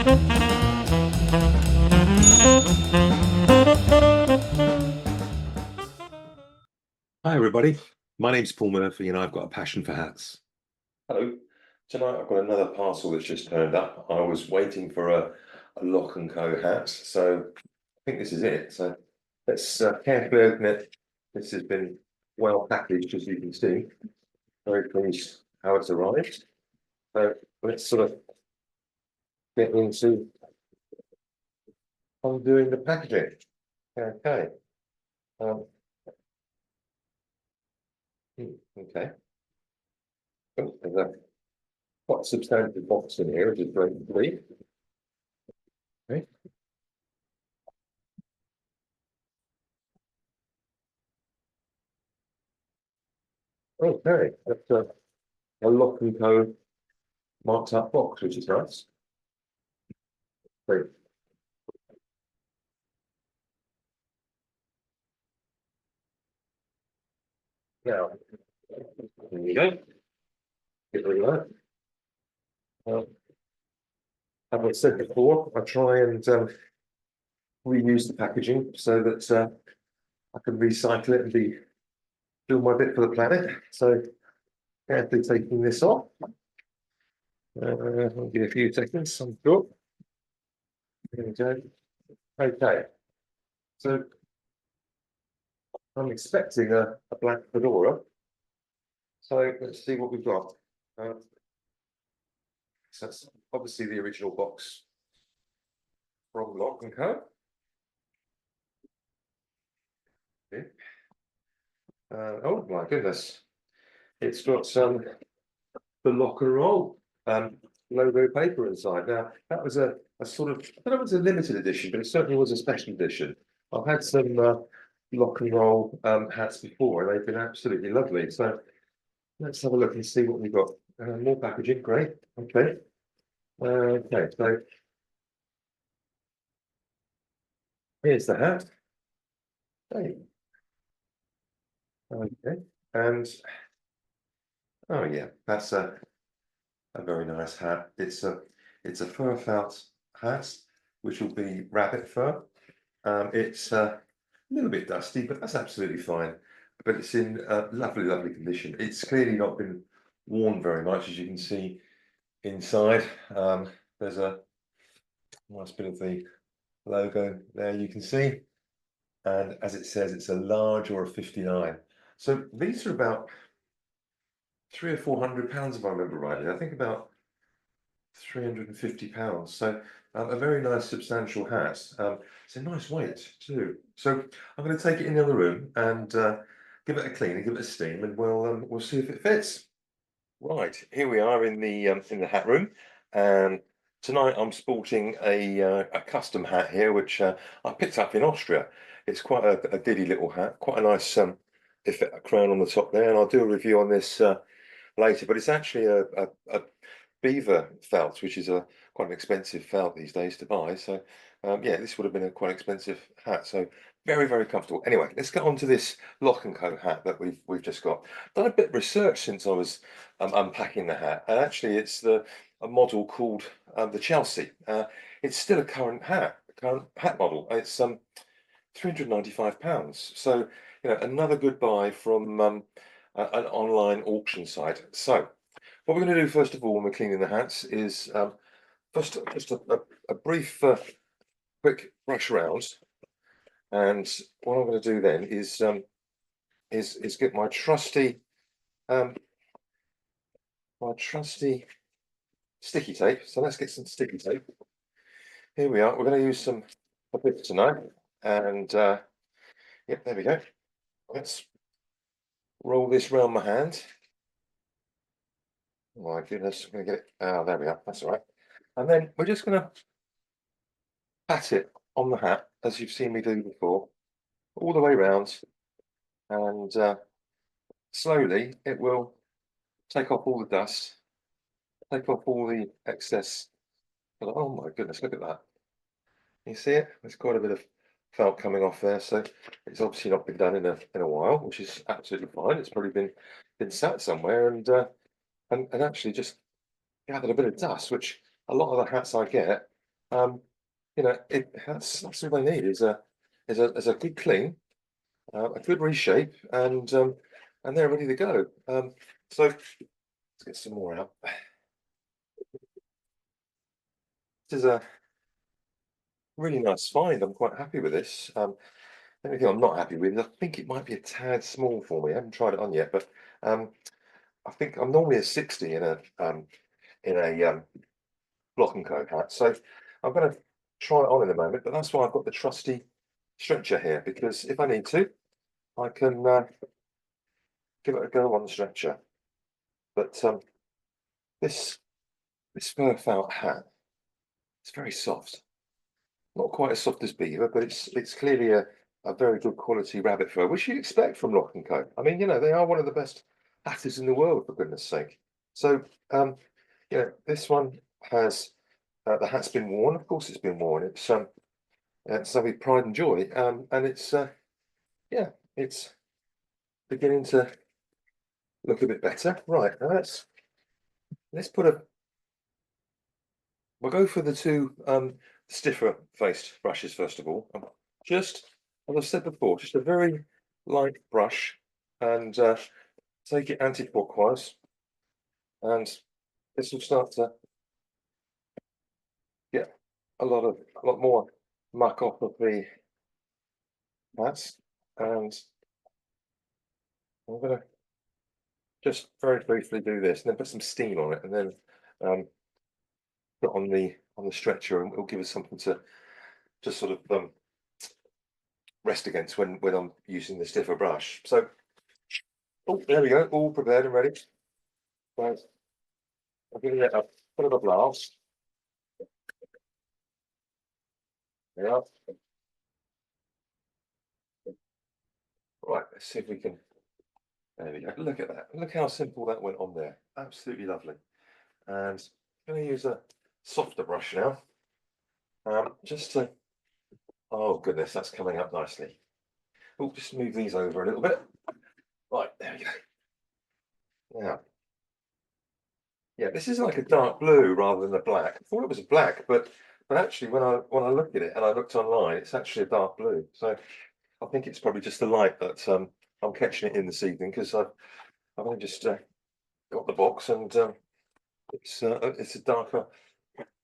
Hi everybody, my name's Paul Murphy and I've got a passion for hats. Hello, tonight I've got another parcel that's just turned up. I was waiting for a Lock & Co hat, so I think this is it. So let's carefully open it. This has been well packaged, as you can see. Very pleased how it's arrived. So let's sort of get into undoing the packaging. Okay. Um, okay. Oh, there's a quite substantial box in here, which is great to see. Okay. Okay, that's a Lock & Co marked up box, which is nice. Great. Now, there you go. Get rid of that. As I said before, I try and reuse the packaging so that I can recycle it and do my bit for the planet. So, carefully taking this off. I'll give it a few seconds, I'm sure. There we go. Okay. So, I'm expecting a black fedora. So, let's see what we've got. So that's obviously the original box from Lock & Co. Okay. Oh my goodness, it's got the Lock and Roll logo paper inside. Now that was a sort of, I don't know if it's a limited edition, but it certainly was a special edition. I've had some Lock and Roll hats before, and they've been absolutely lovely. So let's have a look and see what we've got. More packaging, great. Okay. Okay, so here's the hat. Hey. Okay, and oh yeah, that's a very nice hat. It's a fur felt hat, which will be rabbit fur. It's a little bit dusty, but that's absolutely fine. But it's in lovely, lovely condition. It's clearly not been worn very much, as you can see inside. There's a nice bit of the logo there you can see. And as it says, it's a large or a 59. So these are about £300 or £400, if I remember rightly. I think about £350. So a very nice substantial hat. It's a nice weight too. So I'm going to take it in the other room and give it a clean and give it a steam, and we'll see if it fits. Right, here we are in the hat room, and tonight I'm sporting a custom hat here, which I picked up in Austria. It's quite a diddy little hat, quite a nice crown on the top there, and I'll do a review on this later. But it's actually a beaver felt, which is quite an expensive felt these days to buy. So yeah, this would have been a quite expensive hat. So very, very comfortable. Anyway, let's get on to this Lock & Co hat that we've just got. Done a bit of research since I was unpacking the hat, and actually it's a model called the Chelsea. It's still a current hat model. It's £395. So you know, another good buy from an online auction site. So what we're going to do first of all when we're cleaning the hats is first just a brief quick brush around, and what I'm going to do then is get um, my trusty sticky tape. So let's get some sticky tape. Here we are. We're going to use a bit tonight, and yep, there we go. Let's roll this round my hand. Oh my goodness, I'm going to get it. Oh, there we are. That's all right. And then we're just going to pat it on the hat, as you've seen me do before, all the way round, and slowly it will take off all the dust, take off all the excess. Oh my goodness, look at that. You see it? There's quite a bit of felt coming off there, so it's obviously not been done in a while, which is absolutely fine. It's probably been sat somewhere and actually just gathered a bit of dust, which a lot of the hats I get Um, that's all they need is a good clean, a good reshape, and they're ready to go. So let's get some more out. This is a really nice find. I'm quite happy with this. The only thing I'm not happy with is I think it might be a tad small for me. I haven't tried it on yet, but um, I think I'm normally a 60 in a block and coat hat. So I'm going to try it on in a moment. But that's why I've got the trusty stretcher here, because if I need to, I can give it a go on the stretcher. But this this fur felt hat, it's very soft. Not quite as soft as beaver, but it's clearly a very good quality rabbit fur, which you'd expect from Lock and Co. I mean, they are one of the best hatters in the world, for goodness sake. So, this one has the hat's been worn. Of course, it's been worn. It's done with pride and joy, and yeah, it's beginning to look a bit better. Right, now let's put a we'll go for the two stiffer faced brushes first of all. Just as I've said before, just a very light brush and take it anti-clockwise, and this will start to get a lot more muck off of the mats. And I'm gonna just very briefly do this, and then put some steam on it, and then put on the stretcher, and it'll give us something to just sort of rest against when I'm using the stiffer brush. So, oh, there we go, all prepared and ready. Right, I'm giving it a bit of a blast. Yeah. Right, let's see if we can. There we go. Look at that. Look how simple that went on there. Absolutely lovely. And I'm going to use a softer brush now. Just to. Oh goodness, that's coming up nicely. Oh, just move these over a little bit. Right, there we go. Now, yeah, this is like a dark blue rather than a black. I thought it was a black, but actually, when I look at it and I looked online, it's actually a dark blue. So I think it's probably just the light that I'm catching it in this evening because I've only just got the box and it's a darker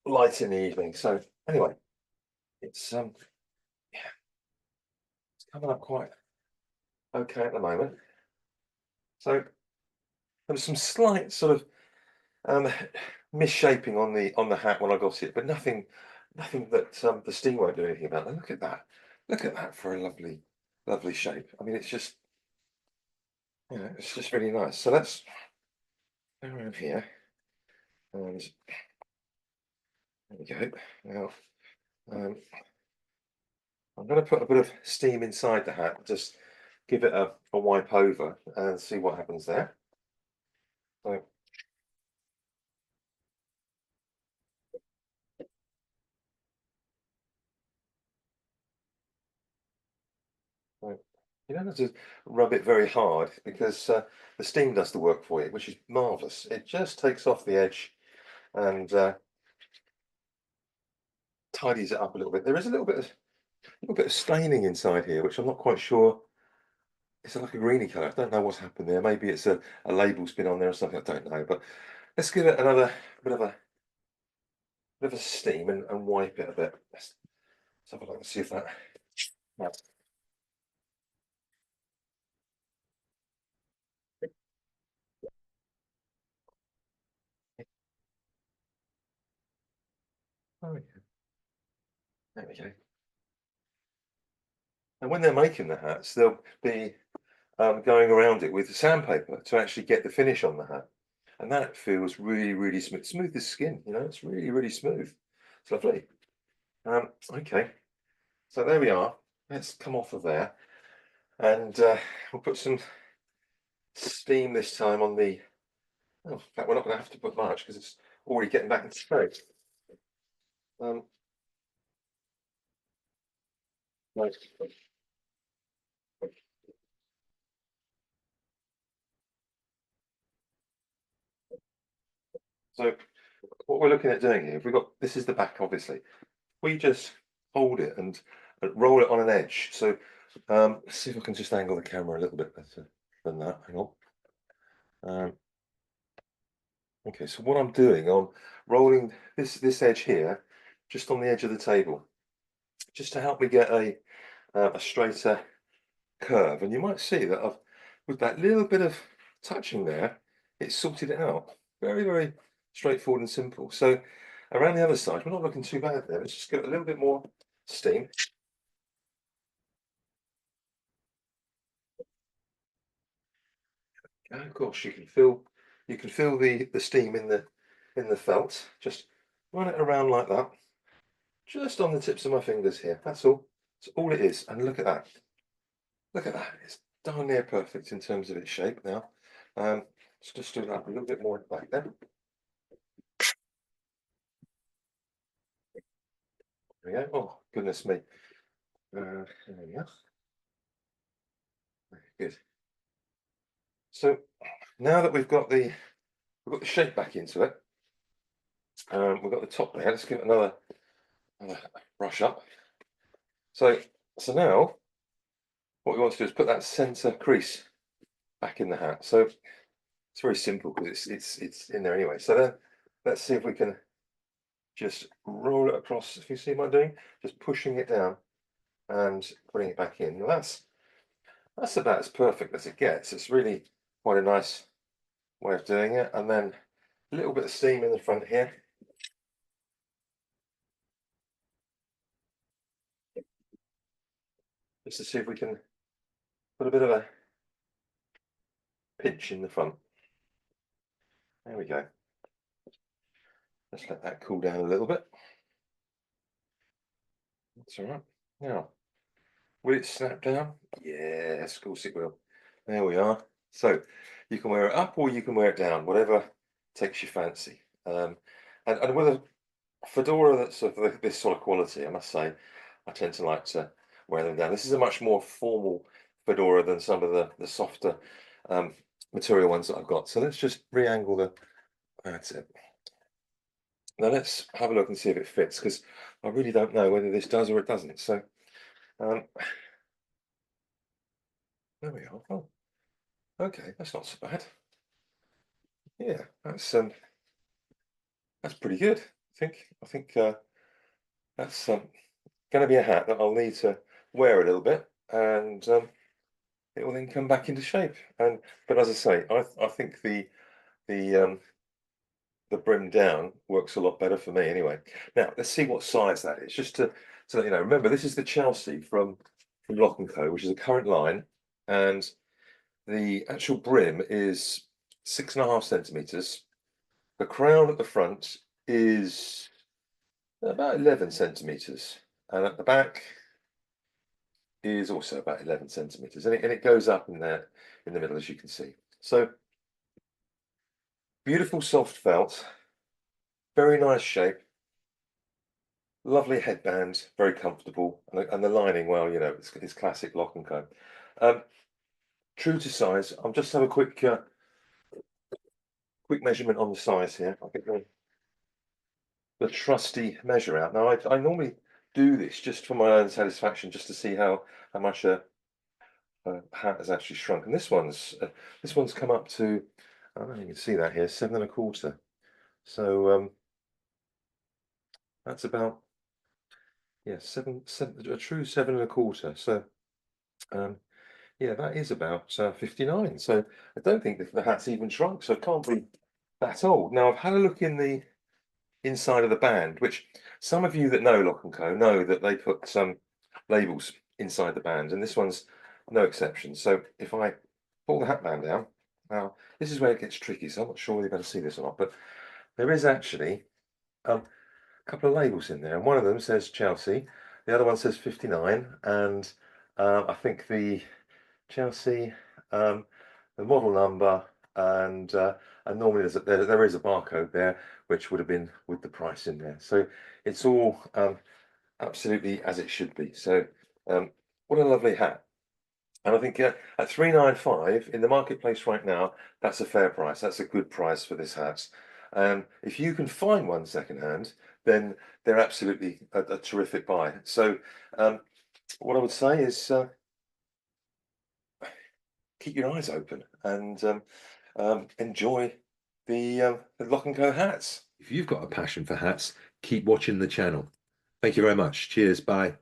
light in the evening. So anyway, it's yeah, it's coming up quite okay at the moment. So there was some slight sort of um, misshaping on the hat when I got it, but nothing that the steam won't do anything about. And look at that. Look at that for a lovely shape. I mean, it's just it's just really nice. So let's go around here and there we go. Now um, I'm going to put a bit of steam inside the hat, just give it a wipe over and see what happens there. So, so you don't have to rub it very hard because the steam does the work for you, which is marvelous. It just takes off the edge and tidies it up a little bit. There is a little bit of staining inside here, which I'm not quite sure. It's like a greeny colour. I don't know what's happened there. Maybe it's a label's been on there or something. I don't know. But let's give it another bit of a bit of a steam and wipe it a bit. Let's have a look and see if that. Yeah. Oh, yeah. There we go. And when they're making the hats, they'll be going around it with sandpaper to actually get the finish on the hat. And that feels really smooth, smooth as skin, it's really smooth. It's lovely. Okay, so there we are. Let's come off of there and we'll put some steam this time on the, oh, in fact, we're not going to have to put much because it's already getting back into shape. Um, right. So what we're looking at doing here, we've got, this is the back, obviously. we just hold it and roll it on an edge. So let's see if I can just angle the camera a little bit better than that. Hang on. Um, okay, so what I'm doing, I'm rolling this edge here, just on the edge of the table, just to help me get a straighter curve. And you might see that I've, with that little bit of touching there, it's sorted it out. Very, very straightforward and simple. So around the other side, we're not looking too bad there. Let's just give it a little bit more steam. And of course, you can feel the steam in the felt. Just run it around like that, just on the tips of my fingers here. That's all. That's all it is. And look at that. Look at that. It's darn near perfect in terms of its shape now. Let's just do that a little bit more at the back then. There we go. Oh, goodness me. There we go. Good. So now that we've got the shape back into it, we've got the top there. Let's give it another brush up. So now what we want to do is put that center crease back in the hat. So it's very simple because it's in there anyway. So then let's see if we can just roll it across. If you see what I'm doing, just pushing it down and putting it back in. Now that's about as perfect as it gets. It's really quite a nice way of doing it. And then a little bit of steam in the front here. Just to see if we can put a bit of a pinch in the front. There we go. Let's let that cool down a little bit. That's all right. Now, will it snap down? Yes, of course it will. There we are. So you can wear it up or you can wear it down, whatever takes your fancy. And with a fedora that's of this sort of quality, I must say, I tend to like to wear them down. This is a much more formal fedora than some of the softer um, material ones that I've got. So let's just re-angle the. That's it. Now let's have a look and see if it fits, because I really don't know whether this does or it doesn't. So um, there we are. Oh, okay, that's not so bad. Yeah, that's pretty good. I think that's going to be a hat that I'll need to wear a little bit, and it will then come back into shape. And but as I say, I think the the brim down works a lot better for me anyway. Now let's see what size that is, just to let you know. Remember, this is the Chelsea from Lock and Co, which is a current line, and the actual brim is 6.5 centimeters. The crown at the front is about 11 centimeters, and at the back is also about 11 centimeters, and it goes up in there in the middle, as you can see. So beautiful soft felt, very nice shape, lovely headband, very comfortable, and the lining, well, you know, it's classic Lock and Co. Um, True to size. I'll just have a quick measurement on the size here. I'll get the trusty measure out. Now I normally do this just for my own satisfaction, just to see how much a hat has actually shrunk. And this one's come up to, I don't know if you can see that here, 7.25. So that's about, yeah, seven, a true 7.25. So yeah, that is about 59. So I don't think the hat's even shrunk. So it can't be that old. Now I've had a look in the inside of the band, which some of you that know Lock and Co know that they put some labels inside the band, and this one's no exception. So if I pull the hat band down, now this is where it gets tricky, so I'm not sure whether you're going to see this or not, but there is actually a couple of labels in there, and one of them says Chelsea, the other one says 59, and I think the Chelsea, the model number, and normally there is a barcode there, which would have been with the price in there. So it's all absolutely as it should be. So what a lovely hat. And I think at 395 in the marketplace right now, that's a fair price. That's a good price for this hat. If you can find one secondhand, then they're absolutely a terrific buy. So what I would say is keep your eyes open and enjoy the Lock and Co hats. If you've got a passion for hats, keep watching the channel. Thank you very much. Cheers. Bye.